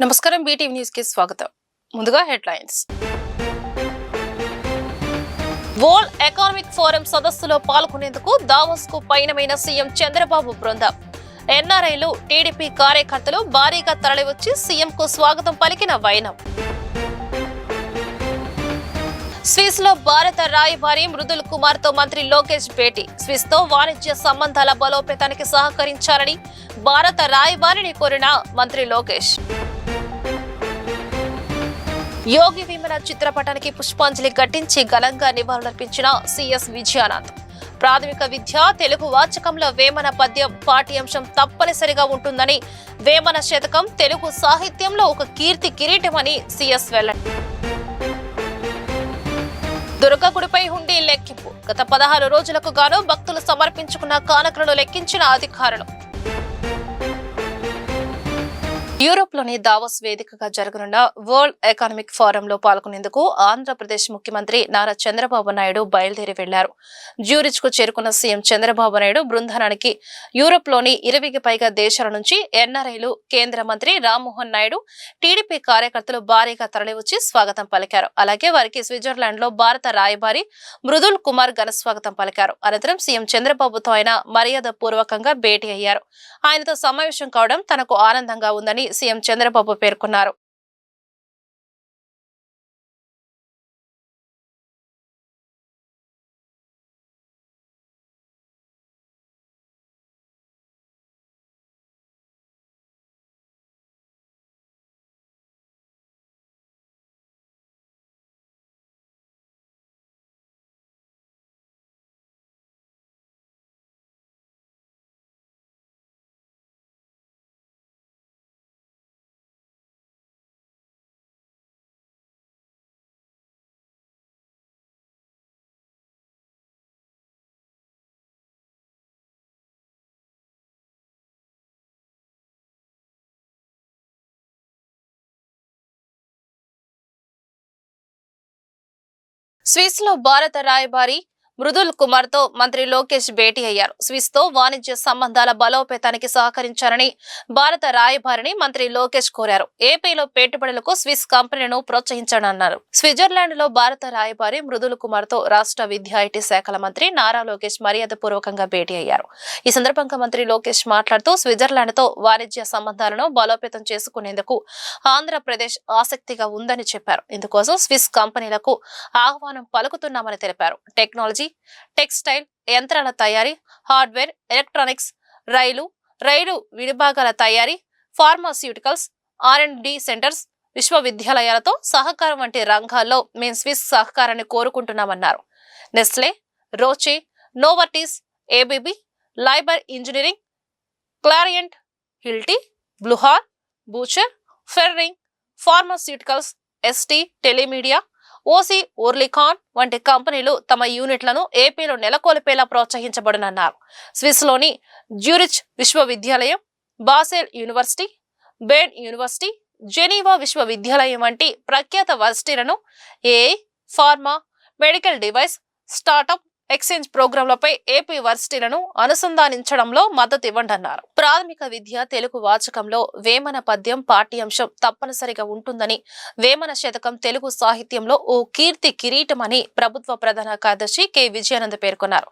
నమస్కారం BTV news కి స్వాగతం. ముందుగా హెడ్లైన్స్. వరల్డ్ ఎకనామిక్ ఫోరం సదస్సులో పాల్గొనేందుకు దావోస్ కు పయనమైన సీఎం చంద్రబాబు బృందం. ఎన్ఆర్ఐలు, టీడీపీ కార్యకర్తలు భారీగా తరలివచ్చి సీఎం కు స్వాగతం పలికిన వైనం. స్విస్ లో భారత రాయబారి మృదుల్ కుమార్ తో మంత్రి లోకేష్ భేటీ. స్విస్ తో వాణిజ్య సంబంధాల బలోపేతానికి సహకరించాలని భారత రాయబారిని కోరిన మంత్రి లోకేష్. యోగి వేమన చిత్రపటానికి పుష్పాంజలి ఘటించి ఘనంగా నివాళులర్పించిన సిఎస్ విజయానంద్. ప్రాథమిక విద్య తెలుగు వాచకంలో వేమన పద్యం పాఠ్యాంశం తప్పనిసరిగా ఉంటుందని, వేమన శతకం తెలుగు సాహిత్యంలో ఒక కీర్తి కిరీటమని సిఎస్ వెల్లడి. దుర్గగుడిపై హుండీ లెక్కింపు. గత 16 రోజులకు గాను భక్తులు సమర్పించుకున్న కానుకలను లెక్కించిన అధికారులు. యూరోప్ లోని దావోస్ వేదికగా జరగనున్న వరల్డ్ ఎకనామిక్ ఫోరంలో పాల్గొనేందుకు ఆంధ్రప్రదేశ్ ముఖ్యమంత్రి నారా చంద్రబాబు నాయుడు బయలుదేరి వెళ్లారు. జ్యూరిచ్ కు చేరుకున్న సీఎం చంద్రబాబు నాయుడు బృందానికి యూరోప్ లోని 20కి పైగా దేశాల నుంచి ఎన్ఆర్ఐలు, కేంద్ర మంత్రి రామ్మోహన్ నాయుడు, టీడీపీ కార్యకర్తలు భారీగా తరలివచ్చి స్వాగతం పలికారు. అలాగే వారికి స్విట్జర్లాండ్ లో భారత రాయబారి మృదుల్ కుమార్ ఘన స్వాగతం పలికారు. అనంతరం సీఎం చంద్రబాబుతో ఆయన మర్యాద పూర్వకంగా భేటీ అయ్యారు. ఆయనతో సమావేశం కావడం తనకు ఆనందంగా ఉందని సీఎం చంద్రబాబు పేర్కొన్నారు. స్విస్ లో భారత రాయబారి మృదుల్ కుమార్ తో మంత్రి లోకేష్ భేటీ అయ్యారు. స్విస్ తో వాణిజ్య సంబంధాల బలోపేతానికి సహకరించాలని భారత రాయబారిని మంత్రి లోకేష్ కోరారు. ఏపీలో పెట్టుబడులకు స్విస్ కంపెనీలను ప్రోత్సహించాలన్నారు. స్విట్జర్లాండ్ లో భారత రాయబారి మృదుల్ కుమార్ తో రాష్ట్ర విద్యా ఐటీ శాఖల మంత్రి నారా లోకేష్ మర్యాద పూర్వకంగా భేటీ అయ్యారు. ఈ సందర్భంగా మంత్రి లోకేష్ మాట్లాడుతూ స్విట్జర్లాండ్ తో వాణిజ్య సంబంధాలను బలోపేతం చేసుకునేందుకు ఆంధ్రప్రదేశ్ ఆసక్తిగా ఉందని చెప్పారు. ఇందుకోసం స్విస్ కంపెనీలకు ఆహ్వానం పలుకుతున్నామని తెలిపారు. టెక్నాలజీ, టెక్స్టైల్, యంత్రాల తయారీ, హార్డ్వేర్, ఎలక్ట్రానిక్స్, రైలు విడిభాగాల తయారీ, ఫార్మాస్యూటికల్స్, R&D సెంటర్స్, విశ్వవిద్యాలయాలతో సహకారం వంటి రంగాల్లో మేము స్విస్ సహకారాన్ని కోరుకుంటున్నామన్నారు. నెస్లే, రోచే, నోవర్టీస్, ABB, లైబర్ engineering, Clariant, Hilti, Buhler, Bucher, Ferring, pharmaceuticals, ST telemedia, OC Oerlikon వంటి కంపెనీలు తమ యూనిట్లను ఏపీలో నెలకొల్పేలా ప్రోత్సహించబడునన్నారు. స్విస్ లోని జ్యూరిచ్ విశ్వవిద్యాలయం, Basel university, Bern university, Geneva విశ్వవిద్యాలయం వంటి ప్రఖ్యాత వర్సిటీలను AI, pharma, medical device, startup, exchange ప్రోగ్రాంలపై ఏపీ వర్సిటీలను అనుసంధానించడంలో మద్దతు ఇవ్వండన్నారు. ప్రాథమిక విద్య తెలుగు వాచకంలో వేమన పద్యం పాఠ్యాంశం తప్పనిసరిగా ఉంటుందని, వేమన శతకం తెలుగు సాహిత్యంలో ఓ కీర్తి కిరీటమని ప్రభుత్వ ప్రధాన కార్యదర్శి కె విజయానంద్ పేర్కొన్నారు.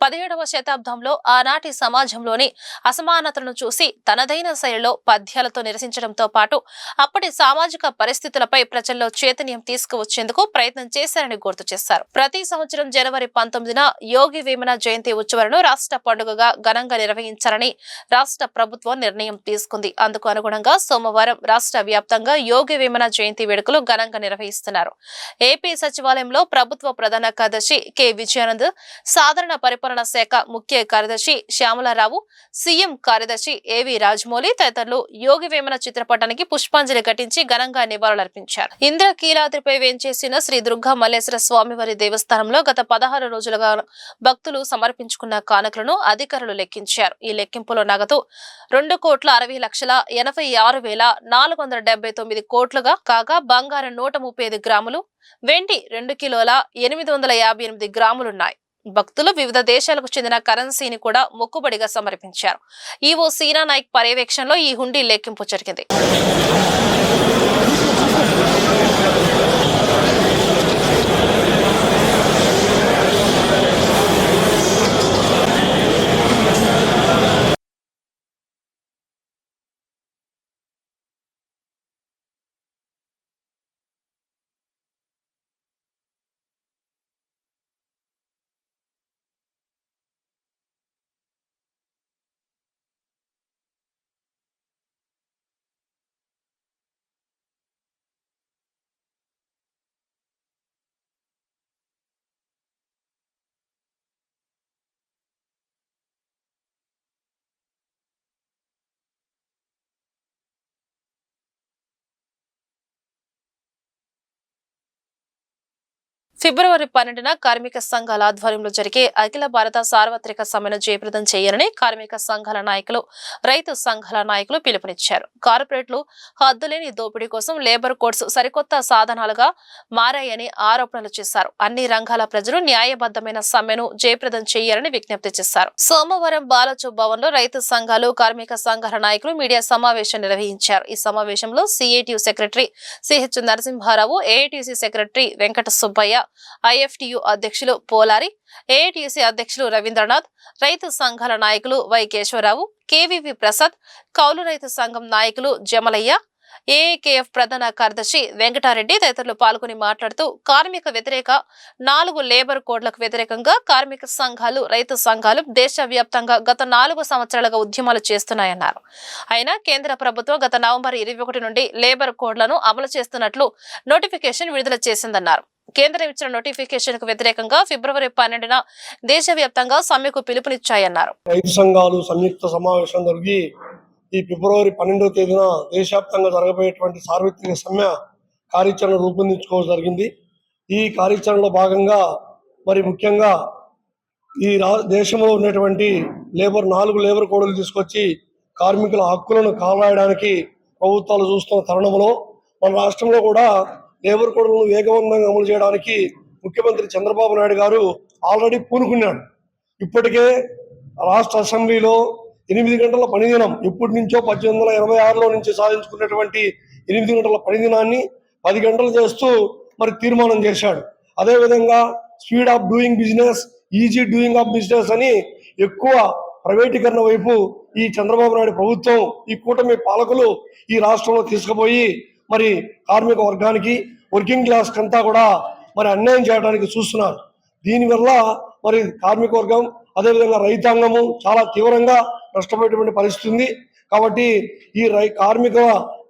17వ శతాబ్దంలో ఆనాటి సమాజంలోని అసమానతలను చూసి తనదైన శైలిలో పద్యాలతో నిరసించడంతో పాటు అప్పటి సామాజిక పరిస్థితులపై ప్రజల్లో చైతన్యం తీసుకువచ్చేందుకు ప్రయత్నం చేశారని గుర్తు చేశారు. ప్రతి సంవత్సరం జనవరి 19న యోగి వేమన జయంతి ఉత్సవాలను రాష్ట్ర పండుగగా ఘనంగా నిర్వహించాలని రాష్ట్ర ప్రభుత్వం నిర్ణయం తీసుకుంది. అందుకు అనుగుణంగా సోమవారం రాష్ట్ర వ్యాప్తంగా యోగి వేమన జయంతి వేడుకలు ఘనంగా నిర్వహిస్తున్నారు. ఏపీ సచివాలయంలో ప్రభుత్వ ప్రధాన కార్యదర్శి కె విజయానంద్, సాధారణ పరిపాలన శాఖ ముఖ్య కార్యదర్శి శ్యామలారావు, సీఎం కార్యదర్శి ఏవి రాజమౌళి తదితరులు యోగి వేమన చిత్రపటానికి పుష్పాంజలి ఘటించి ఘనంగా నివాళులర్పించారు. ఇంద్రకీలాద్రిపై వేంచేసిన శ్రీ దుర్గా మల్లేశ్వర స్వామివారి దేవస్థానంలో గత 16 రోజులుగా భక్తులు సమర్పించుకున్న కానుకలను అధికారులు లెక్కించారు. ఈ లెక్కింపులో నగదు 2,86,479 కోట్లుగా కాగా బంగారం 135 గ్రాములు, వెండి 2 కిలోల 858 గ్రాములున్నాయి. భక్తులు వివిధ దేశాలకు చెందిన కరెన్సీని కూడా మొక్కుబడిగా సమర్పించారు. ఈవో సీనా నాయక్ పర్యవేక్షణలో ఈ హుండీ లెక్కింపు జరిగింది. ఫిబ్రవరి 12న కార్మిక సంఘాల ఆధ్వర్యంలో జరిగే అఖిల భారత సార్వత్రిక సమ్మెను జయప్రదం చేయాలని కార్మిక సంఘాల నాయకులు, రైతు సంఘాల నాయకులు పిలుపునిచ్చారు. కార్పొరేట్లు హద్దులేని దోపిడీ కోసం లేబర్ కోడ్స్ సరికొత్త సాధనాలుగా మారాయని ఆరోపణలు చేశారు. అన్ని రంగాల ప్రజలు న్యాయబద్ధమైన సమ్మెను జయప్రదం చేయాలని విజ్ఞప్తి చేశారు. సోమవారం బాలచు భవన్ లో రైతు సంఘాలు, కార్మిక సంఘాల నాయకులు మీడియా సమావేశం నిర్వహించారు. ఈ సమావేశంలో CITU secretary CH Narasimharao, AITC secretary Venkata Subbaiah, IFTU అధ్యక్షులు పోలారి, ఏఐటిసి అధ్యక్షులు రవీంద్రనాథ్, రైతు సంఘాల నాయకులు వై కేశవరావు, కేవీవి ప్రసాద్, కౌలు రైతు సంఘం నాయకులు జమలయ్య, ఏఐకేఎఫ్ ప్రధాన కార్యదర్శి వెంకటారెడ్డి తదితరులు పాల్గొని మాట్లాడుతూ కార్మిక వ్యతిరేక 4 లేబర్ కోడ్లకు వ్యతిరేకంగా కార్మిక సంఘాలు, రైతు సంఘాలు దేశవ్యాప్తంగా గత 4 సంవత్సరాలుగా ఉద్యమాలు చేస్తున్నాయన్నారు. అయినా కేంద్ర ప్రభుత్వం గత నవంబర్ 21 నుండి లేబర్ కోడ్లను అమలు చేస్తున్నట్లు నోటిఫికేషన్ విడుదల చేసిందన్నారు. కేంద్రం ఇచ్చిన నోటిఫికేషన్ కు వ్యతిరేకంగా ఫిబ్రవరి 12న దేశవ్యాప్తంగా సమ్మెకు పిలుపునిచ్చాయన్నారు. రైతు సంఘాలు సంయుక్త సమావేశం జరిగి ఈ ఫిబ్రవరి 12వ తేదీన దేశవ్యాప్తంగా జరగబోయేటువంటి సార్వత్రిక సమ్మె కార్యాచరణ రూపొందించుకోవడం జరిగింది. ఈ కార్యాచరణలో భాగంగా మరి ముఖ్యంగా ఈ దేశంలో ఉన్నటువంటి 4 లేబర్ కోడ్లు తీసుకొచ్చి కార్మికుల హక్కులను కాపాడడానికి ప్రభుత్వాలు చూస్తున్న తరుణంలో మన రాష్ట్రంలో కూడా లేబర్ కోడ్లను వేగవంతంగా అమలు చేయడానికి ముఖ్యమంత్రి చంద్రబాబు నాయుడు గారు ఆల్రెడీ పూనుకున్నాడు. ఇప్పటికే రాష్ట్ర అసెంబ్లీలో 8 గంటల పనిదినం ఇప్పటి నుంచో 1886లో నుంచి సాధించుకున్నటువంటి 8 గంటల పనిదినాన్ని 10 గంటలు చేస్తూ మరి తీర్మానం చేశాడు. అదేవిధంగా speed of doing business, easy doing of business అని ఎక్కువ ప్రైవేటీకరణ వైపు ఈ చంద్రబాబు నాయుడు ప్రభుత్వం, ఈ కూటమి పాలకులు ఈ రాష్ట్రంలో తీసుకుపోయి మరి కార్మిక వర్గానికి, వర్కింగ్ క్లాస్ కంతా కూడా మరి అన్యాయం చేయడానికి చూస్తున్నారు. దీనివల్ల మరి కార్మిక వర్గం అదేవిధంగా రైతాంగము చాలా తీవ్రంగా నష్టపోయేటువంటి పరిస్థితి ఉంది. కాబట్టి ఈ కార్మిక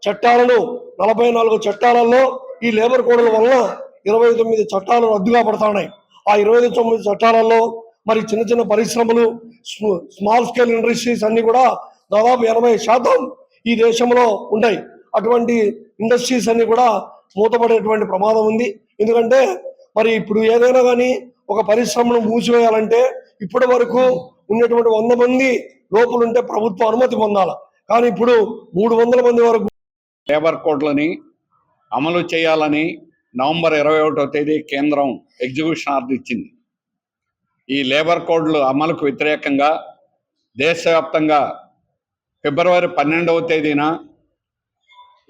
చట్టాలను 44 చట్టాలలో ఈ లేబర్ కోడ్ల వలన 29 చట్టాలు రద్దుగా పడుతున్నాయి. ఆ 29 చట్టాలలో మరి చిన్న చిన్న పరిశ్రమలు, స్మాల్ స్కేల్ ఇండస్ట్రీస్ అన్ని కూడా దాదాపు 80% ఈ దేశంలో ఉన్నాయి. అటువంటి ఇండస్ట్రీస్ అన్ని కూడా మూతపడేటువంటి ప్రమాదం ఉంది. ఎందుకంటే మరి ఇప్పుడు ఏదైనా కానీ ఒక పరిశ్రమను మూసివేయాలంటే ఇప్పటి వరకు ఉన్నటువంటి 100 మంది లోపలుంటే ప్రభుత్వ అనుమతి పొందాలి. కానీ ఇప్పుడు 300 మంది వరకు లేబర్ కోడ్లని అమలు చేయాలని నవంబర్ 21వ తేదీ కేంద్రం ఎగ్జిక్యూషన్ ఆర్డర్ ఇచ్చింది. ఈ లేబర్ కోడ్లు అమలుకు వ్యతిరేకంగా దేశవ్యాప్తంగా ఫిబ్రవరి 12వ తేదీన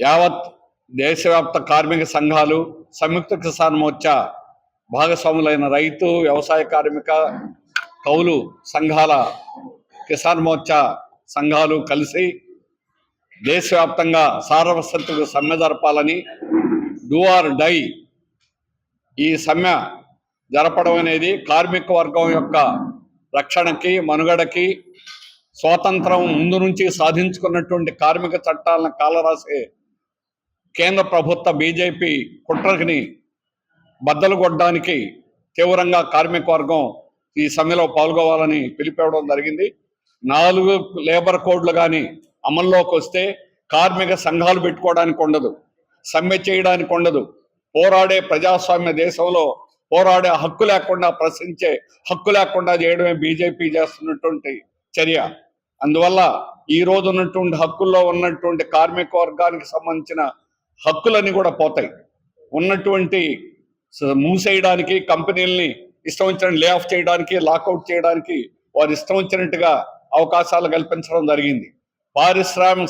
యావత్ దేశవ్యాప్త కార్మిక సంఘాలు, సంయుక్త కిసాన్ మోర్చా భాగస్వాములైన రైతు, వ్యవసాయ కార్మిక, కౌలు సంఘాల కిసాన్ మోర్చా సంఘాలు కలిసి దేశవ్యాప్తంగా సార్వత్రిక సమ్మె జరపాలని, డూ ఆర్ డై ఈ సమ్మె జరపడం అనేది కార్మిక వర్గం యొక్క రక్షణకి, మనుగడకి, స్వాతంత్రం ముందు నుంచి సాధించుకున్నటువంటి కార్మిక చట్టాలను కాలరాసే కేంద్ర ప్రభుత్వ బీజేపీ కుట్రని బద్దలు కొట్టడానికి తీవ్రంగా కార్మిక వర్గం ఈ సమ్మెలో పాల్గొవాలని పిలిపివ్వడం జరిగింది. 4 లేబర్ కోడ్లు కానీ అమల్లోకి వస్తే కార్మిక సంఘాలు పెట్టుకోవడానికి ఉండదు, సమ్మె చేయడానికి ఉండదు. పోరాడే ప్రజాస్వామ్య దేశంలో పోరాడే హక్కు లేకుండా, ప్రశ్నించే హక్కు లేకుండా చేయడమే బీజేపీ చేస్తున్నటువంటి చర్య. అందువల్ల ఈ రోజు ఉన్నటువంటి హక్కుల్లో ఉన్నటువంటి కార్మిక వర్గానికి సంబంధించిన హక్కులన్నీ కూడా పోతాయి. ఉన్నటువంటి మూసేయడానికి, కంపెనీలని ఇష్టం వచ్చిన లే ఆఫ్ చేయడానికి, లాకౌట్ చేయడానికి వారు ఇష్టం వచ్చినట్టుగా అవకాశాలు కల్పించడం జరిగింది. పారిశ్రామిక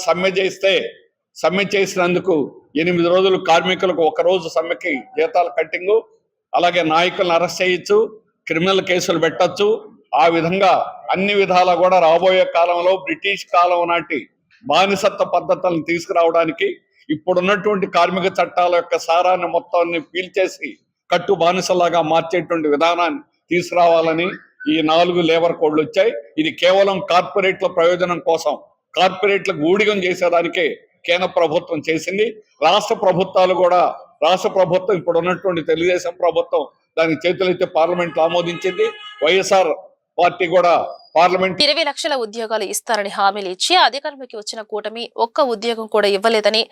సమ్మె చేసినందుకు 8 రోజులు కార్మికులకు 1 రోజు సమ్మెకి జీతాల కట్టింగు, అలాగే నాయకులను అరెస్ట్ చేయొచ్చు, క్రిమినల్ కేసులు పెట్టచ్చు. ఆ విధంగా అన్ని విధాలా కూడా రాబోయే కాలంలో బ్రిటిష్ కాలం నాటి బానిసత్వ పద్ధతులను తీసుకురావడానికి, ఇప్పుడున్నటువంటి కార్మిక చట్టాల యొక్క సారాన్ని మొత్తాన్ని పీల్చేసి కట్టు బానిసలాగా మార్చేటువంటి విధానాన్ని తీసుకురావాలని ఈ 4 లేబర్ కోడ్లు వచ్చాయి. ఇది కేవలం కార్పొరేట్ల ప్రయోజనం కోసం, కార్పొరేట్లకు ఊడిగం చేసేదానికే కేంద్ర ప్రభుత్వం చేసింది. రాష్ట్ర ప్రభుత్వం ఇప్పుడు ఉన్నటువంటి తెలుగుదేశం ప్రభుత్వం దానికి చేతులైతే పార్లమెంట్ ఆమోదించింది. వైఎస్ఆర్ పార్టీ కూడా పార్లమెంట్ 20 లక్షల ఉద్యోగాలు ఇస్తారని హామీలు ఇచ్చి అధికారంలోకి వచ్చిన కూటమి ఒక్క ఉద్యోగం కూడా ఇవ్వలేదని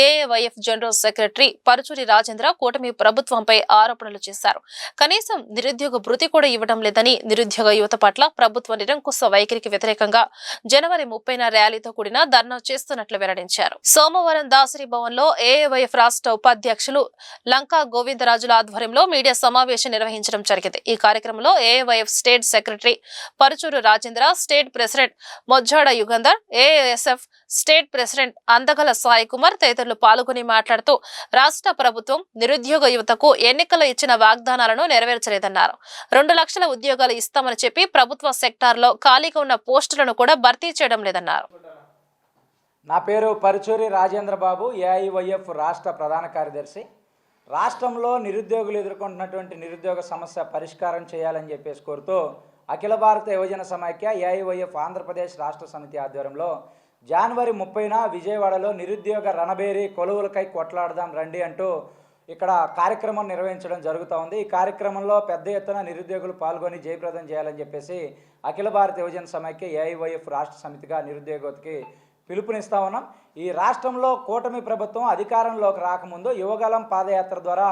AIYF general secretary Paruchuri Rajendra కూటమి ప్రభుత్వంపై ఆరోపణలు చేశారు. కనీసం నిరుద్యోగ భృతి కూడా ఇవ్వడం లేదని, నిరుద్యోగ యువత పట్ల ప్రభుత్వ నిరంకుశ వైఖరికి వ్యతిరేకంగా జనవరి 30న ర్యాలీతో కూడిన ధర్నా చేస్తున్నట్లు వెల్లడించారు. సోమవారం దాసరి భవన్ లో ఏఐవైఎఫ్ రాష్ట్ర ఉపాధ్యక్షులు లంకా గోవిందరాజుల ఆధ్వర్యంలో మీడియా సమావేశం నిర్వహించడం జరిగింది. ఈ కార్యక్రమంలో AIYF state secretary Paruchuru Rajendra, state president Mojjada Yugandhar, ASF state president Andagala Sai Kumar తదితరులు పాల్గొని మాట్లాడుతూ రాష్ట్ర ప్రభుత్వం నిరుద్యోగ యువతకు ఎన్నికల్లో ఇచ్చిన వాగ్దానాలను నెరవేర్చలేదన్నారు. 2 లక్షల ఉద్యోగాలు ఇస్తామని చెప్పి ప్రభుత్వ సెక్టార్లో ఖాళీగా ఉన్న పోస్టులను కూడా భర్తీ చేయడం లేదన్నారు. నా పేరు పరుచూరి రాజేంద్ర బాబు, ఏఐవైఎఫ్ రాష్ట్ర ప్రధాన కార్యదర్శి. రాష్ట్రంలో నిరుద్యోగులు ఎదుర్కొంటున్నటువంటి నిరుద్యోగ సమస్య పరిష్కారం చేయాలని చెప్పేసి కోరుతూ అఖిల భారత యువజన సమైక్య ఏఐవైఎఫ్ ఆంధ్రప్రదేశ్ రాష్ట్ర సమితి ఆధ్వర్యంలో జనవరి 30న విజయవాడలో నిరుద్యోగ రణబేరి కొలువులకై కొట్లాడదాం రండి అంటూ ఇక్కడ కార్యక్రమం నిర్వహించడం జరుగుతూ ఉంది. ఈ కార్యక్రమంలో పెద్ద ఎత్తున నిరుద్యోగులు పాల్గొని జయప్రదం చేయాలని చెప్పేసి అఖిల భారత యువజన సమైక్య ఏఐవైఎఫ్ రాష్ట్ర సమితిగా నిరుద్యోగతకి పిలుపునిస్తా ఉన్నాం. ఈ రాష్ట్రంలో కూటమి ప్రభుత్వం అధికారంలోకి రాకముందు యువగలం పాదయాత్ర ద్వారా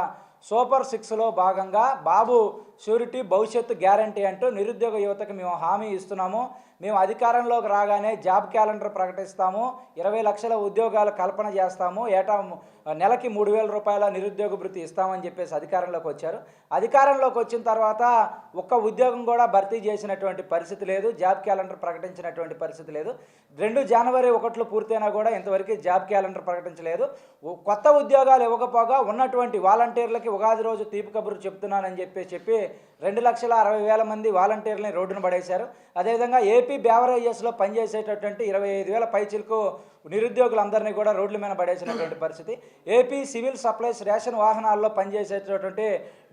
సూపర్ 6లో భాగంగా బాబు షూరిటీ భవిష్యత్తు గ్యారంటీ అంటూ నిరుద్యోగ యువతకు మేము హామీ ఇస్తున్నాము. మేము అధికారంలోకి రాగానే జాబ్ క్యాలెండర్ ప్రకటిస్తాము, 20 లక్షల ఉద్యోగాలు కల్పన చేస్తాము, ఏటా నెలకి 3,000 రూపాయల నిరుద్యోగ భృతి ఇస్తామని చెప్పేసి అధికారంలోకి వచ్చారు. అధికారంలోకి వచ్చిన తర్వాత ఒక్క ఉద్యోగం కూడా భర్తీ చేసినటువంటి పరిస్థితి లేదు, జాబ్ క్యాలెండర్ ప్రకటించినటువంటి పరిస్థితి లేదు. 2 జనవరి 1 పూర్తయినా కూడా ఇంతవరకు జాబ్ క్యాలెండర్ ప్రకటించలేదు. కొత్త ఉద్యోగాలు ఇవ్వకపోగా ఉన్నటువంటి వాలంటీర్లకి ఉగాది రోజు తీపి కబురు చెప్తున్నానని చెప్పి 2,60,000 మంది వాలంటీర్లని రోడ్డును పడేశారు. అదేవిధంగా ఏపీ బేవరేజెస్లో పనిచేసేటటువంటి 25,000 పైచిలకు నిరుద్యోగులందరినీ కూడా రోడ్ల మీద పడేసినటువంటి పరిస్థితి. ఏపీ సివిల్ సప్లైస్ రేషన్ వాహనాల్లో పనిచేసేటటువంటి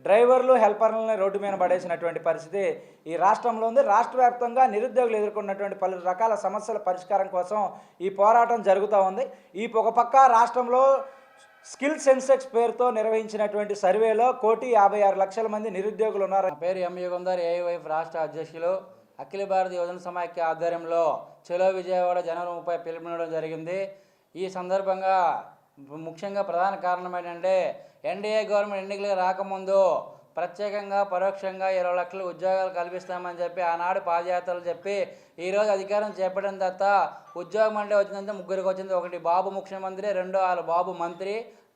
డ్రైవర్లు, హెల్పర్లని రోడ్డు మీద పడేసినటువంటి పరిస్థితి ఈ రాష్ట్రంలో ఉంది. రాష్ట్ర వ్యాప్తంగా నిరుద్యోగులు ఎదుర్కొన్నటువంటి పలు రకాల సమస్యల పరిష్కారం కోసం ఈ పోరాటం జరుగుతూ ఉంది. ఒక పక్క రాష్ట్రంలో స్కిల్ సెన్సెక్స్ పేరుతో నిర్వహించినటువంటి సర్వేలో 1,56,00,000 మంది నిరుద్యోగులు ఉన్నారు. నా పేరు ఎం యుగంధర్, ఏఐవైఎఫ్ రాష్ట్ర అధ్యక్షులు. అఖిల భారత యువజన సమైక్య ఆధ్వర్యంలో చలో విజయవాడ జనవరి 30 పిలుపునివ్వడం జరిగింది. ఈ సందర్భంగా ముఖ్యంగా ప్రధాన కారణం ఏంటంటే ఎన్డీఏ గవర్నమెంట్ ఎన్నికలకు రాకముందు ప్రత్యేకంగా పరోక్షంగా 20 లక్షల ఉద్యోగాలు కల్పిస్తామని చెప్పి ఆనాడు పాదయాత్రలు చెప్పి ఈరోజు అధికారం చేపట్టిన తర్వాత ఉద్యోగం అంటే వచ్చిందంటే 3 వచ్చింది. 1 బాబు ముఖ్యమంత్రి, 2 వాళ్ళ బాబు మంత్రి,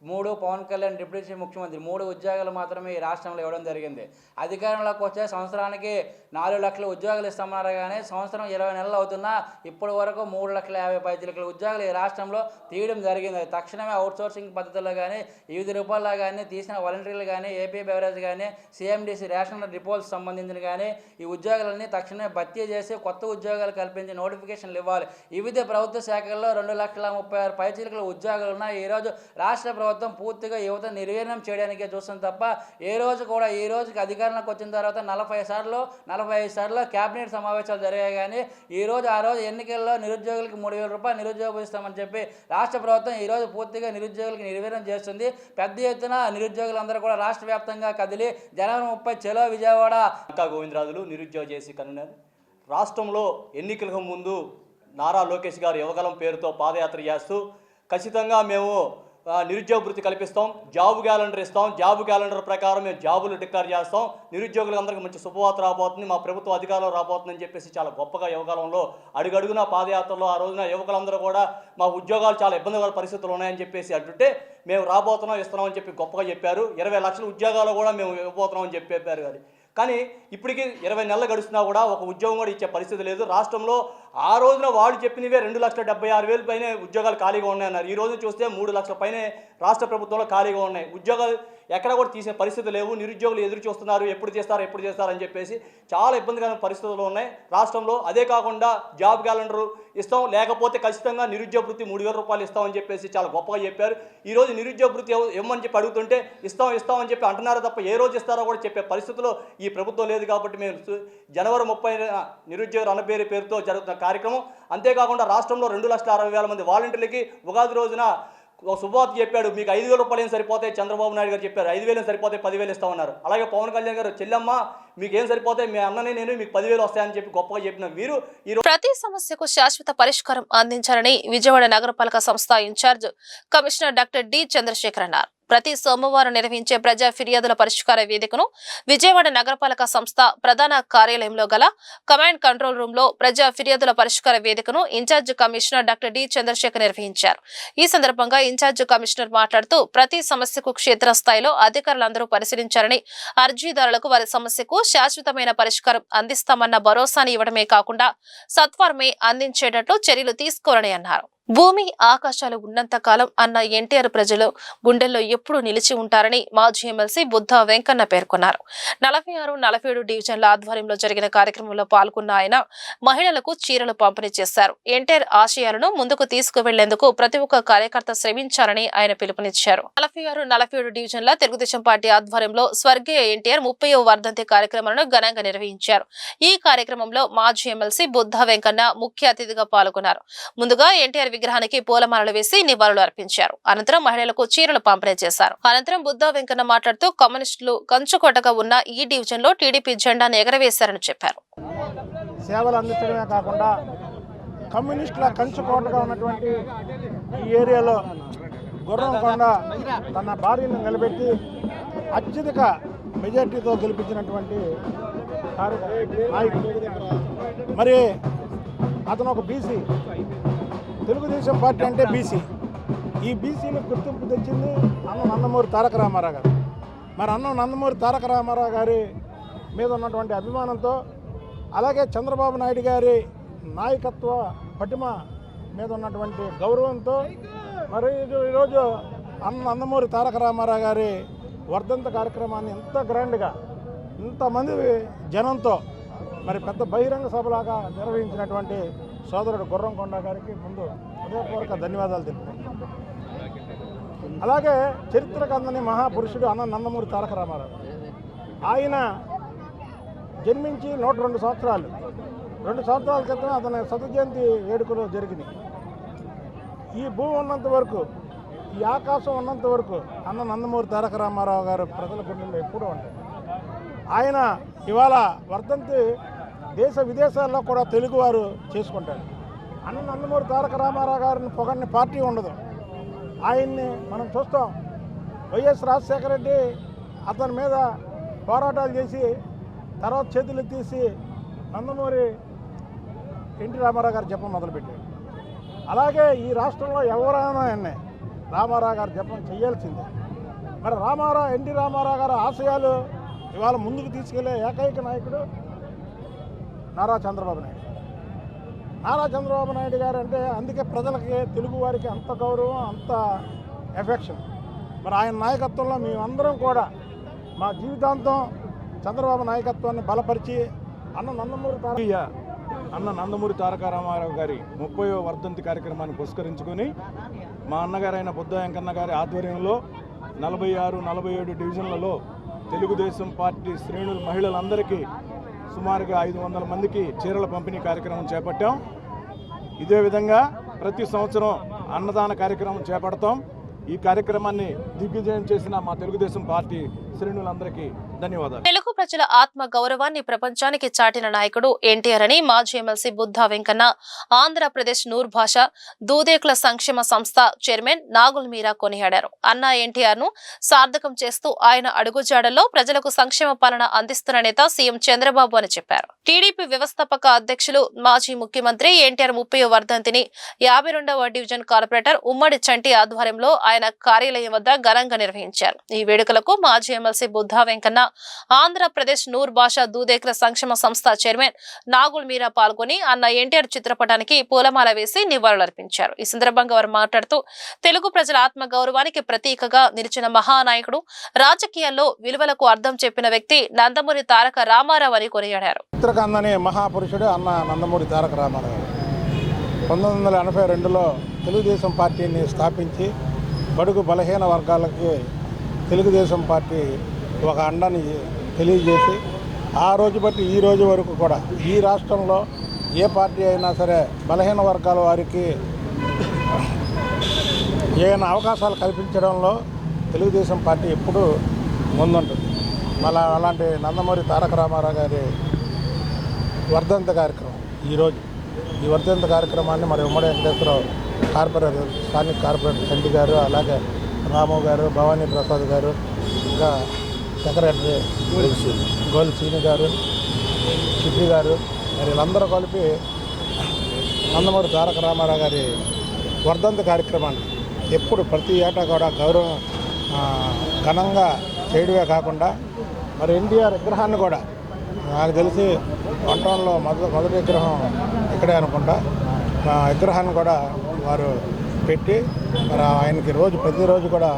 3 పవన్ కళ్యాణ్ డిప్యూటీ ముఖ్యమంత్రి. 3 ఉద్యోగాలు మాత్రమే ఈ రాష్ట్రంలో ఇవ్వడం జరిగింది. అధికారంలోకి వచ్చే సంవత్సరానికి 4 లక్షల ఉద్యోగాలు ఇస్తామన్నారు, కానీ సంవత్సరం 20 నెలలు అవుతున్నా ఇప్పటి వరకు 3,50,000 ఉద్యోగాలు ఈ రాష్ట్రంలో తీయడం జరిగింది. తక్షణమే అవుట్సోర్సింగ్ పద్ధతుల్లో కానీ, వివిధ రూపాల్లో కానీ తీసిన వాలంటీర్లు కానీ, ఏపీ బెవరేజ్ కానీ, సిఎండిసి రేషన్ డిపోలకు సంబంధించిన కానీ ఈ ఉద్యోగాలన్నీ తక్షణమే భర్తీ చేసి కొత్త ఉద్యోగాలు కల్పించి నోటిఫికేషన్లు ఇవ్వాలి. వివిధ ప్రభుత్వ శాఖల్లో 2,36,000 ఉద్యోగాలు ఉన్నాయి. ఈరోజు రాష్ట్ర ప్రభుత్వం పూర్తిగా యువత నిర్వీర్యం చేయడానికే చూస్తుంది తప్ప ఏ రోజు కూడా ఈ రోజుకి అధికారంలోకి వచ్చిన తర్వాత 45 సార్లు కేబినెట్ సమావేశాలు జరిగాయి, కానీ ఆ రోజు ఎన్నికల్లో నిరుద్యోగులకు 3,000 రూపాయలు నిరుద్యోగం ఇస్తామని చెప్పి రాష్ట్ర ప్రభుత్వం ఈరోజు పూర్తిగా నిరుద్యోగులకు నిర్వీర్యం చేస్తుంది. పెద్ద ఎత్తున నిరుద్యోగులందరూ కూడా రాష్ట్ర వ్యాప్తంగా కదిలి జనవరి 30 చలో విజయవాడ. లంకా గోవిందరాజులు నిరుద్యోగ చేసి కన్వీనర్. రాష్ట్రంలో ఎన్నికలకు ముందు నారా లోకేష్ గారు యువగలం పేరుతో పాదయాత్ర చేస్తూ ఖచ్చితంగా మేము నిరుద్యోగ భృతి కల్పిస్తాం, జాబ్ క్యాలెండర్ ఇస్తాం, జాబ్ క్యాలెండర్ ప్రకారం మేము జాబులు డిక్లేర్ చేస్తాం, నిరుద్యోగులందరికీ మంచి శుభవార్త రాబోతుంది, మా ప్రభుత్వం అధికారంలో రాబోతుందని చెప్పేసి చాలా గొప్పగా యువకాలంలో అడుగడుగున పాదయాత్రలో ఆ రోజున యువకులందరూ కూడా మా ఉద్యోగాలు చాలా ఇబ్బందికర పరిస్థితులు ఉన్నాయని చెప్పేసి అంటుంటే మేము రాబోతున్నాం, ఇస్తున్నామని చెప్పి గొప్పగా చెప్పారు. 20 లక్షల ఉద్యోగాలు కూడా మేము ఇవ్వబోతున్నామని చెప్పారు. కానీ ఇప్పటికీ 20 నెలలు గడుస్తున్నా కూడా ఒక ఉద్యోగం కూడా ఇచ్చే పరిస్థితి లేదు. రాష్ట్రంలో ఆ రోజున వాళ్ళు చెప్పినవే 2,76,000 పైనే ఉద్యోగాలు ఖాళీగా ఉన్నాయన్నారు. ఈ రోజు చూస్తే 3 లక్షల పైనే రాష్ట్ర ప్రభుత్వంలో ఖాళీగా ఉన్నాయి. ఉద్యోగాలు ఎక్కడ కూడా తీసే పరిస్థితి లేవు. నిరుద్యోగులు ఎదురు చూస్తున్నారు, ఎప్పుడు చేస్తారని చెప్పేసి చాలా ఇబ్బందికరమైన పరిస్థితులు ఉన్నాయి రాష్ట్రంలో. అదే కాకుండా జాబ్ క్యాలెండర్ ఇస్తాం, లేకపోతే ఖచ్చితంగా నిరుద్యోగ వృత్తి 3,000 రూపాయలు ఇస్తామని చెప్పేసి చాలా గొప్పగా చెప్పారు. ఈరోజు నిరుద్యోగ వృత్తి ఇవ్వమని చెప్పి అడుగుతుంటే ఇస్తామని చెప్పి అంటున్నారు తప్ప ఏ రోజు ఇస్తారో కూడా చెప్పే పరిస్థితిలో ఈ ప్రభుత్వం లేదు. కాబట్టి మేము జనవరి 30 నిరుద్యోగ రణబేరి పేరుతో జరుగుతున్న కార్యక్రమం. అంతేకాకుండా రాష్ట్రంలో 2,60,000 మంది వాలంటీర్లకి ఉగాది రోజున ఒక శుభవార్త చెప్పాడు. మీకు 5,000 రూపాయలు ఏం సరిపోతాయి, చంద్రబాబు నాయుడు గారు చెప్పారు. 5,000 సరిపోతాయి, 10,000 ఇస్తామన్నారు. అలాగే పవన్ కళ్యాణ్ గారు, చెల్లెమ్మ మీకు ఏం సరిపోతాయి, మీ అన్నని నేను మీకు 10,000 వస్తాయని చెప్పి గొప్పగా చెప్పిన మీరు ప్రతి సమస్యకు శాశ్వత పరిష్కారం అందించాలని విజయవాడ నగరపాలక సంస్థ incharge commissioner doctor D Chandrasekhar అన్నారు. ప్రతి సోమవారం నిర్వహించే ప్రజా ఫిర్యాదుల పరిష్కార వేదికను విజయవాడ నగరపాలక సంస్థ ప్రధాన కార్యాలయంలో గల కమాండ్ కంట్రోల్ రూమ్ లో ప్రజా ఫిర్యాదుల పరిష్కార వేదికను incharge commissioner doctor D Chandrasekhar నిర్వహించారు. ఈ సందర్భంగా ఇన్ఛార్జ్ కమిషనర్ మాట్లాడుతూ ప్రతి సమస్యకు క్షేత్రస్థాయిలో అధికారులందరూ పరిశీలించారని, అర్జీదారులకు వారి సమస్యకు శాశ్వతమైన పరిష్కారం అందిస్తామన్న భరోసాని ఇవ్వడమే కాకుండా సత్వరమే అందించేటట్లు చర్యలు తీసుకోవాలని అన్నారు. భూమి ఆకాశాలు ఉన్నంత కాలం అన్న ఎన్టీఆర్ ప్రజలు గుండెల్లో ఎప్పుడూ నిలిచి ఉంటారని మాజీ ఎమ్మెల్సీ బుద్ధా వెంకన్న పేర్కొన్నారు. 46, 47 డివిజన్ల ఆధ్వర్యంలో జరిగిన కార్యక్రమంలో పాల్గొన్న ఆయన మహిళలకు చీరలు పంపిణీ చేశారు. ఎన్టీఆర్ ఆశయాలను ముందుకు తీసుకువెళ్లేందుకు ప్రతి ఒక్క కార్యకర్త శ్రమించాలని ఆయన పిలుపునిచ్చారు. 46, 47 డివిజన్ల తెలుగుదేశం పార్టీ ఆధ్వర్యంలో స్వర్గీయ ఎన్టీఆర్ 30వ వర్ధంతి కార్యక్రమాలను ఘనంగా నిర్వహించారు. ఈ కార్యక్రమంలో మాజీ ఎమ్మెల్సీ బుద్ధా వెంకన్న ముఖ్య అతిథిగా పాల్గొన్నారు. ముందుగా ఎన్టీఆర్ విగ్రహానికి పూలమాలలు వేసి నివాళులు అర్పించారు. అనంతరం మహిళలకు చీరలు పంపిణీ చేశారు. అనంతరం బుద్ధా వెంకన్న మాట్లాడుతూ కమ్యూనిస్టులు కంచుకోటగా ఉన్న ఈ డివిజన్ లో టీడీపీ జెండాను ఎగరవేశారని చెప్పారు. సేవలు అందించడమే కాకుండా కమ్యూనిస్టుల కంచుకోటగా ఉన్నటువంటి ఈ ఏరియాలో గుర్రంకొండ తన భార్యను నిలబెట్టి అత్యధిక మెజార్టీతో గెలిపించినటువంటి నాయకుడు. మరి అతను ఒక బీసీ. తెలుగుదేశం పార్టీ అంటే బీసీ. ఈ బీసీని గుర్తింపు తెచ్చింది అన్న నందమూరి తారక రామారావు గారు. మరి అన్న నందమూరి తారక రామారావు గారి మీద ఉన్నటువంటి అభిమానంతో, అలాగే చంద్రబాబు నాయుడు గారి నాయకత్వ పటిమ మీద ఉన్నటువంటి గౌరవంతో మరి ఈరోజు అన్న నందమూరి తారక రామారావు గారి వర్ధంతి కార్యక్రమాన్ని ఎంత గ్రాండ్గా ఇంతమంది జనంతో మరి పెద్ద బహిరంగ సభలాగా నిర్వహించినటువంటి సోదరుడు గుర్రంకొండ గారికి ముందు హృదయపూర్వక ధన్యవాదాలు తెలుపుతున్నాను. అలాగే చరిత్రకు అందని మహాపురుషుడు అన్న నందమూరి తారక రామారావు. ఆయన జన్మించి 102 సంవత్సరాలు. 2 సంవత్సరాల క్రితం అతని శత జయంతి వేడుకలు జరిగినాయి. ఈ భూమి ఉన్నంత వరకు, ఈ ఆకాశం ఉన్నంత వరకు అన్న నందమూరి తారక రామారావు గారు ప్రజల గుండెల్లో ఎప్పుడూ ఉంటాయి. ఆయన ఇవాళ వర్ధంతి దేశ విదేశాల్లో కూడా తెలుగువారు చేసుకుంటారు. అన్న నందమూరి తారక రామారావు గారిని పొగని పార్టీ ఉండదు. ఆయన్ని మనం చూస్తాం. వైఎస్ రాజశేఖర రెడ్డి అతని మీద పోరాటాలు చేసి తర్వాత చేతులు తీసి నందమూరి ఎన్టీ రామారావు గారు జపం మొదలుపెట్టారు. అలాగే ఈ రాష్ట్రంలో ఎవరైనా ఆయన్ని రామారావు గారు జపం చేయాల్సిందే. మరి ఎన్టీ రామారావు గారు ఆశయాలు ఇవాళ ముందుకు తీసుకెళ్లే ఏకైక నాయకుడు నారా చంద్రబాబు నాయుడు. నారా చంద్రబాబు నాయుడు గారు అంటే అందుకే ప్రజలకి, తెలుగు వారికి అంత గౌరవం, అంత ఎఫెక్షన్. మరి ఆయన నాయకత్వంలో మేమందరం కూడా మా జీవితాంతం చంద్రబాబు నాయకత్వాన్ని బలపరిచి అన్న నందమూరి తారక రామారావు గారి 30వ వర్ధంతి కార్యక్రమాన్ని పురస్కరించుకొని మా అన్నగారైన బుద్ధా వెంకన్న గారి ఆధ్వర్యంలో 46, 47 డివిజన్లలో తెలుగుదేశం పార్టీ శ్రేణుల మహిళలందరికీ సుమారుగా 500 మందికి చీరల పంపిణీ కార్యక్రమం చేపట్టాం. ఇదే విధంగా ప్రతి సంవత్సరం అన్నదాన కార్యక్రమం చేపడతాం. ఈ కార్యక్రమాన్ని దిగ్విజయం చేసిన మా తెలుగుదేశం పార్టీ శ్రేణులందరికీ ధన్యవాదాలు. తెలుగు ప్రజల ఆత్మ గౌరవాన్ని ప్రపంచానికి చాటిన నాయకుడు ఎన్టీఆర్ అని మాజీ ఎమ్మెల్సీ బుద్ధా వెంకన్న, ఆంధ్రప్రదేశ్ నూర్ భాష దూదేకుల సంక్షేమ సంస్థ చైర్మన్ నాగుల్ మీరా కొనియాడారు. అన్న ఎన్టీఆర్ ను సార్థకం చేస్తూ ఆయన అడుగుజాడల్లో ప్రజలకు సంక్షేమ పాలన అందిస్తున్న నేత సీఎం చంద్రబాబు అని చెప్పారు. టీడీపీ వ్యవస్థాపక అధ్యక్షులు మాజీ ముఖ్యమంత్రి ఎన్టీఆర్ 30వ వర్ధంతిని 52వ డివిజన్ కార్పొరేటర్ ఉమ్మడి చంటి ఆధ్వర్యంలో ఆయన కార్యాలయం వద్ద ఘనంగా నిర్వహించారు. ఈ వేడుకలకు మాజీ ఎమ్మెల్సీ కార్యదర్శి బుద్ధా వెంకన్న, ఆంధ్రప్రదేశ్ నూర్ భాషా దూదేకర సంక్షేమ సంస్థ చైర్మన్ నాగుల్ మీరా పాల్గొని అన్న ఎన్టీఆర్ చిత్రపటానికి పూలమాల వేసి నివాళులర్పించారు. ఈ సందర్భంగా వారు మాట్లాడుతూ తెలుగు ప్రజల ఆత్మ గౌరవానికి ప్రతీకగా నిలిచిన మహానాయకుడు, రాజకీయాల్లో విలువలకు అర్థం చెప్పిన వ్యక్తి నందమూరి తారక రామారావు అని కొనియాడారు. చిత్రకందని మహాపురుషుడు అన్న నందమూరి తారక రామారావు 1982లో తెలుగుదేశం పార్టీని స్థాపించి బడుగు బలహీన వర్గాలకి తెలుగుదేశం పార్టీ ఒక అండని తెలియజేసి ఆ రోజు బట్టి ఈ రోజు వరకు కూడా ఈ రాష్ట్రంలో ఏ పార్టీ అయినా సరే బలహీన వర్గాల వారికి ఏమైనా అవకాశాలు కల్పించడంలో తెలుగుదేశం పార్టీ ఎప్పుడూ ముందుంటుంది. మళ్ళీ అలాంటి నందమూరి తారక రామారావు గారి వర్ధంతి కార్యక్రమం ఈ వర్ధంతి కార్యక్రమాన్ని మరి ఉమ్మడి వెంకటేశ్వరరావు కార్పొరేటర్, స్థానిక కార్పొరేటర్ చండి గారు, అలాగే రాము గారు, భవానీ ప్రసాద్ గారు, ఇంకా సెక్రటరీ గోల్ సీని గారు, చిట్టి గారు, మరి వీళ్ళందరూ కలిపి నందమూరి తారక రామారావు గారి వర్ధంతి కార్యక్రమాన్ని ఎప్పుడు ప్రతి ఏటా కూడా ఘనంగా చేయడమే కాకుండా మరి ఎన్టీఆర్ విగ్రహాన్ని కూడా నాకు తెలిసి వంటంలో మొదటి విగ్రహం ఇక్కడే అనుకుంటా, విగ్రహాన్ని కూడా వారు పెట్టి మరి ఆయనకి ప్రతిరోజు కూడా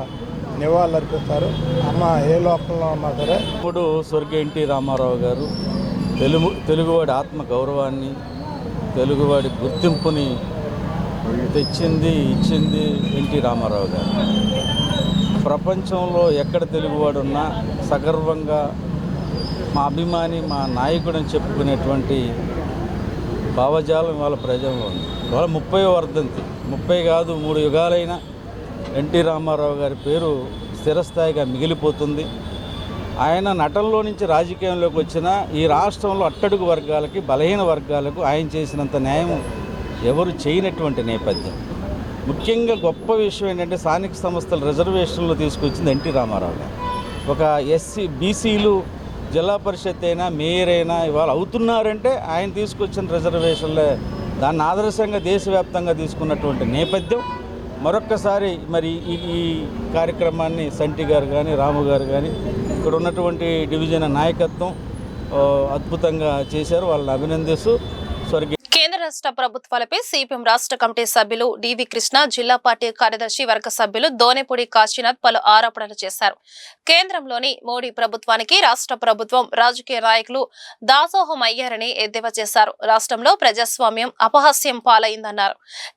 నివాళులు అర్పిస్తారు. అన్న ఏ లోకంలో ఉన్నా సరే ఇప్పుడు స్వర్గీయ ఎన్టీ రామారావు గారు తెలుగువాడి ఆత్మ గౌరవాన్ని, తెలుగువాడి గుర్తింపుని ఇచ్చింది ఎన్టీ రామారావు గారు. ప్రపంచంలో ఎక్కడ తెలుగువాడున్నా సగర్వంగా మా అభిమాని, మా నాయకుడు అని చెప్పుకునేటువంటి భావజాలం వాళ్ళ ప్రజల్లో ఉంది. వాళ్ళ 30వ వర్ధంతి, 30 కాదు 3 యుగాలైన ఎన్టీ రామారావు గారి పేరు స్థిరస్థాయిగా మిగిలిపోతుంది. ఆయన నటనలో నుంచి రాజకీయంలోకి వచ్చిన ఈ రాష్ట్రంలో అట్టడుగు వర్గాలకి, బలహీన వర్గాలకు ఆయన చేసినంత న్యాయం ఎవరు చేయనటువంటి నేపథ్యం. ముఖ్యంగా గొప్ప విషయం ఏంటంటే స్థానిక సంస్థల రిజర్వేషన్లు తీసుకొచ్చింది ఎన్టీ రామారావు గారు. ఒక ఎస్సీ బీసీలు జిల్లా పరిషత్ అయినా మేయర్ అయినా ఇవాళ అవుతున్నారంటే ఆయన తీసుకొచ్చిన రిజర్వేషన్లే. దాన్ని ఆదర్శంగా దేశవ్యాప్తంగా తీసుకున్నటువంటి నేపథ్యం. మరొక్కసారి మరి ఈ కార్యక్రమాన్ని సంటి గారు కానీ, రాము గారు కానీ, ఇక్కడ ఉన్నటువంటి డివిజన్ నాయకత్వం అద్భుతంగా చేశారు. వాళ్ళని అభినందిస్తూ స్వర్గీయ కేంద్ర రాష్ట్ర ప్రభుత్వాలపై సిపిఎం రాష్ట్ర కమిటీ సభ్యులు డివి కృష్ణ, జిల్లా పార్టీ కార్యదర్శి వర్గ సభ్యులు దోనేపూడి కాశీనాథ్ పలు ఆరోపణలు చేశారు. కేంద్రంలోని మోడీ ప్రభుత్వానికి రాష్ట్ర ప్రభుత్వం, రాజకీయ నాయకులు దాసోహం అయ్యారని ఎద్దేవా చేశారు. రాష్ట్రంలో ప్రజాస్వామ్యం అపహాస్యం పాలైందన్నారు.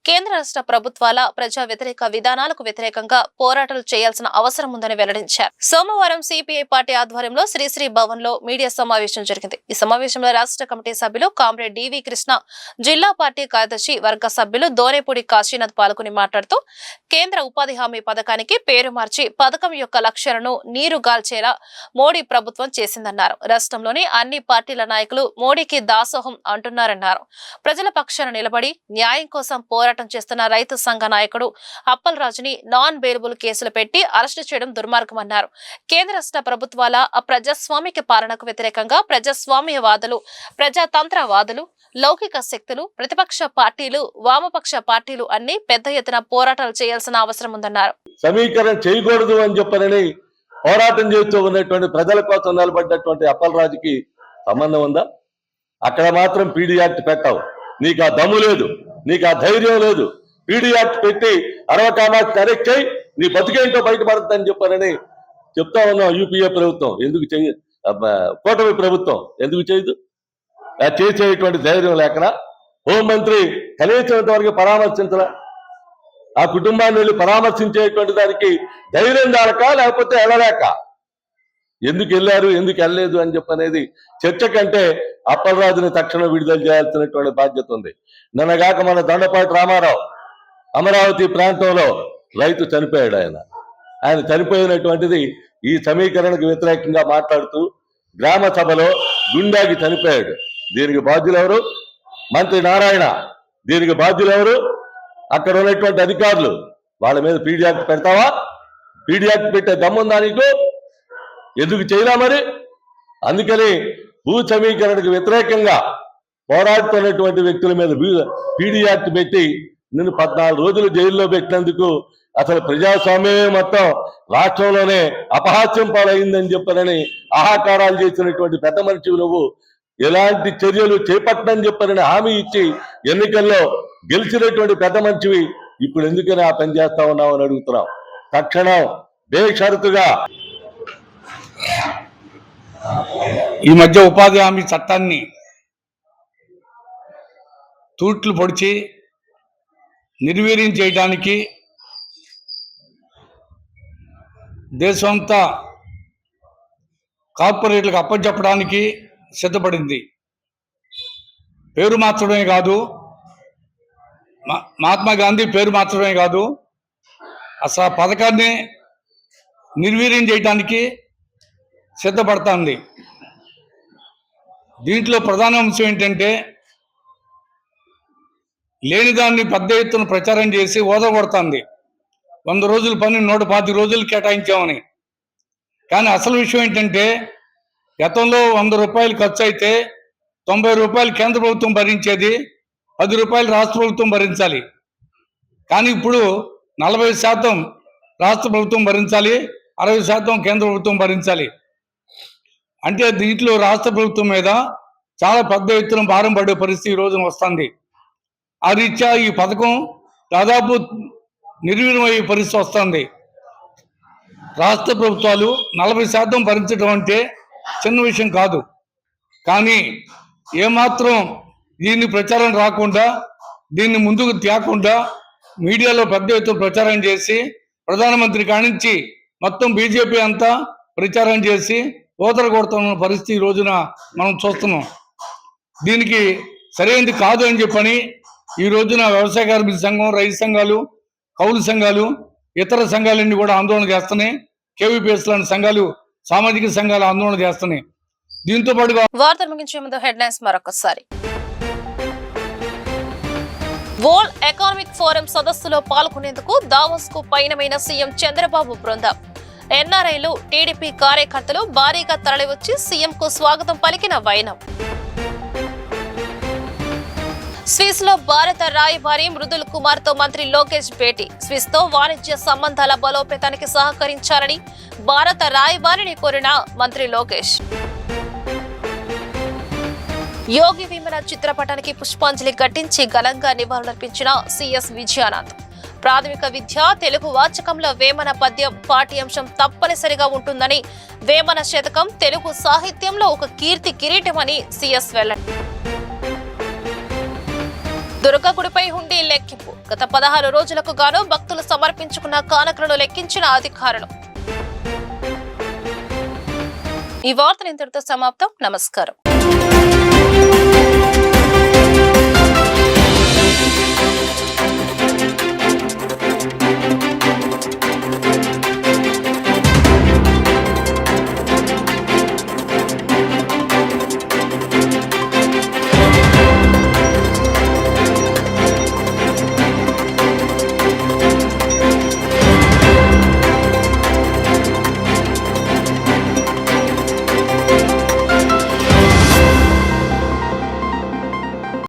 కేంద్ర రాష్ట్ర ప్రభుత్వాల ప్రజా వ్యతిరేక విధానాలకు వ్యతిరేకంగా పోరాటాలు చేయాల్సిన అవసరం ఉందని వెల్లడించారు. సోమవారం సిపిఐ పార్టీ ఆధ్వర్యంలో శ్రీశ్రీ భవన్ లో మీడియా సమావేశం జరిగింది. ఈ సమావేశంలో రాష్ట్ర కమిటీ సభ్యులు కామ్రేడ్ డివి కృష్ణ, జిల్లా పార్టీ కార్యదర్శి వర్గ సభ్యులు దోనేపూడి కాశీనాథ్ పాల్గొని మాట్లాడుతూ కేంద్ర ఉపాధి హామీ పథకానికి పేరు మార్చి పథకం యొక్క లక్ష్యాలను నీరుగాల్చేలా మోడీ ప్రభుత్వం చేసిందన్నారు. రాష్ట్రంలోని అన్ని పార్టీల నాయకులు మోడీకి దాసోహం అంటున్నారన్నారు. ప్రజల పక్షాన నిలబడి న్యాయం కోసం పోరాటం చేస్తున్న రైతు సంఘ నాయకుడు అప్పల్ రాజుని నాన్ బెయిలబుల్ కేసులు పెట్టి అరెస్టు చేయడం దుర్మార్గమన్నారు. కేంద్ర రాష్ట్ర ప్రభుత్వాల అప్రజాస్వామిక పాలనకు వ్యతిరేకంగా ప్రజాస్వామ్యవాదులు, ప్రజాతంత్రవాదులు, లౌకిక శక్తులు, ప్రతిపక్ష పార్టీలు, వామపక్ష పార్టీలు అన్ని పెద్ద ఎత్తున పోరాటాలు చేయాల్సిన అవసరం ఉందన్నారు. సమీకరణ చేయకూడదు అని చెప్పనని పోరాటం చేస్తూ ఉన్నటువంటి ప్రజల కోసం నిలబడ్డటువంటి అప్పల్ రాజుకి సంబంధం ఉందా? అక్కడ మాత్రం పీడీ యాక్ట్ పెట్టావు. నీకు ఆ దమ్ము లేదు, నీకు ఆ ధైర్యం లేదు. పీడీ యాక్ట్ పెట్టి అరవకామాకి అరెస్ట్ చేయి, నీ బతికేంటో బయటపడుతుందని చెప్పనని చెప్తా ఉన్నాం. యూపీఏ ప్రభుత్వం ఎందుకు చేయ, కూటమి ప్రభుత్వం ఎందుకు చేయదు? చేసేటువంటి ధైర్యం లేకనా? హోంమంత్రి కనీసం వరకు పరామర్శించరా? ఆ కుటుంబాన్ని వెళ్ళి పరామర్శించేటువంటి దానికి ధైర్యం దాలక, లేకపోతే వెళ్ళలేక? ఎందుకు వెళ్ళారు, ఎందుకు వెళ్ళలేదు అని చెప్పనేది చర్చ కంటే అప్పల్ రాజుని తక్షణం విడుదల చేయాల్సినటువంటి బాధ్యత ఉంది. నిన్నగాక మన దొండపాటి రామారావు అమరావతి ప్రాంతంలో రైతు చనిపోయాడు. ఆయన చనిపోయినటువంటిది ఈ సమీకరణకు వ్యతిరేకంగా మాట్లాడుతూ గ్రామ సభలో గుండాకి చనిపోయాడు. దీనికి బాధ్యులు ఎవరు? మంత్రి నారాయణ. దీనికి బాధ్యులు ఎవరు? అక్కడ ఉన్నటువంటి అధికారులు. వాళ్ళ మీద పీడీ యాక్ట్ పెడతావా? పీడీ యాక్ట్ పెట్టే దమ్ముందా నీకు? ఎందుకు చేయరా మరి? అందుకని భూ సమీకరణకు వ్యతిరేకంగా పోరాడుతున్నటువంటి వ్యక్తుల మీద పీడీ యాక్ట్ పెట్టి నిన్ను 14 రోజులు జైల్లో పెట్టినందుకు అసలు ప్రజాస్వామ్యమే మొత్తం రాష్ట్రంలోనే అపహాస్యం పాలైందని చెప్పనని ఆహాకారాలు చేసినటువంటి పెద్ద మనిషి నువ్వు ఎలాంటి చర్యలు చేపట్టనని చెప్పనని హామీ ఇచ్చి ఎన్నికల్లో గెలిచినటువంటి పెద్ద మనిషివి ఇప్పుడు ఎందుకని ఆ పని చేస్తా ఉన్నావు అని అడుగుతున్నాం. తక్షణం బేషరతుగా ఈ మధ్య ఉపాధి హామీ చట్టాన్ని తూట్లు పొడిచి నిర్వీర్యం చేయడానికి దేశమంతా కార్పొరేట్లకు అప్పచెప్పడానికి సిద్ధపడింది. పేరు మార్చడమే కాదు, మహాత్మా గాంధీ పేరు మార్చడమే కాదు, అసలు ఆ పథకాన్ని నిర్వీర్యం చేయడానికి సిద్ధపడుతుంది. దీంట్లో ప్రధాన అంశం ఏంటంటే లేనిదాన్ని పెద్ద ఎత్తున ప్రచారం చేసి ఓదగొడుతుంది. 100 రోజుల పని 125 రోజులు కేటాయించామని. కానీ అసలు విషయం ఏంటంటే గతంలో 100 రూపాయలు ఖర్చు అయితే 90 రూపాయలు కేంద్ర ప్రభుత్వం భరించేది, 10 రూపాయలు రాష్ట్ర ప్రభుత్వం భరించాలి. కానీ ఇప్పుడు 40% రాష్ట్ర ప్రభుత్వం భరించాలి, 60% కేంద్ర ప్రభుత్వం భరించాలి. అంటే దీంట్లో రాష్ట్ర ప్రభుత్వం మీద చాలా పెద్ద ఎత్తున భారం పడే పరిస్థితి ఈ రోజున వస్తుంది. ఆ రీత్యా ఈ పథకం దాదాపు నిర్వీర్యమయ్యే పరిస్థితి వస్తుంది. రాష్ట్ర ప్రభుత్వాలు 40% భరించడం అంటే చిన్న విషయం కాదు. కానీ ఏమాత్రం దీన్ని ప్రచారం రాకుండా, దీన్ని ముందుకు తేకుండా మీడియాలో పెద్ద ఎత్తున ప్రచారం చేసి ప్రధానమంత్రి కానించి మొత్తం బీజేపీ అంతా ప్రచారం చేసి ఓదర కొడుతున్న పరిస్థితి ఈ రోజున మనం చూస్తున్నాం. దీనికి సరైనది కాదు అని చెప్పని ఈ రోజున వ్యవసాయ కార్మిక సంఘం, రైతు సంఘాలు, కౌలు సంఘాలు, ఇతర సంఘాలన్నీ కూడా ఆందోళన చేస్తున్నాయి. కేవీపీఎస్ లాంటి సంఘాలు, సామాజిక సంఘాలు ఆందోళన చేస్తున్నాయి. దీంతో పాటుగా వార్తలు ముగించే ముందు హెడ్లైన్స్ మరొకసారి. వరల్డ్ ఎకనామిక్ ఫోరం సదస్సులో పాల్గొనేందుకు దావోస్ కు పయనమైన సీఎం చంద్రబాబు బృందం. ఎన్ఆర్ఐలు, టీడీపీ కార్యకర్తలు భారీగా తరలివచ్చి సీఎం కు స్వాగతం పలికిన వైనం. స్విస్ లో భారత రాయబారి మృదుల్ కుమార్ తో మంత్రి లోకేష్ భేటీ. స్విస్ తో వాణిజ్య సంబంధాల బలోపేతానికి సహకరించాలని భారత రాయబారిని కోరిన మంత్రి లోకేష్. యోగి వేమన చిత్రపటానికి పుష్పాంజలి ఘటించి ఘనంగా నివాళులర్పించిన సిఎస్ విజయానంద్. ప్రాథమిక విద్య తెలుగు వాచకంలో వేమన పద్యం పాఠ్యాంశం తప్పనిసరిగా ఉంటుందని, వేమన శతకం తెలుగు సాహిత్యంలో ఒక కీర్తి కిరీటమని సిఎస్ వెల్లడి. దుర్గగుడిపై హుండీ లెక్కింపు. గత 16 రోజులకు గాను భక్తులు సమర్పించుకున్న కానుకలను లెక్కించిన అధికారులు. ఈ వార్తలు ఇంతటితో సమాప్తం. నమస్కారం.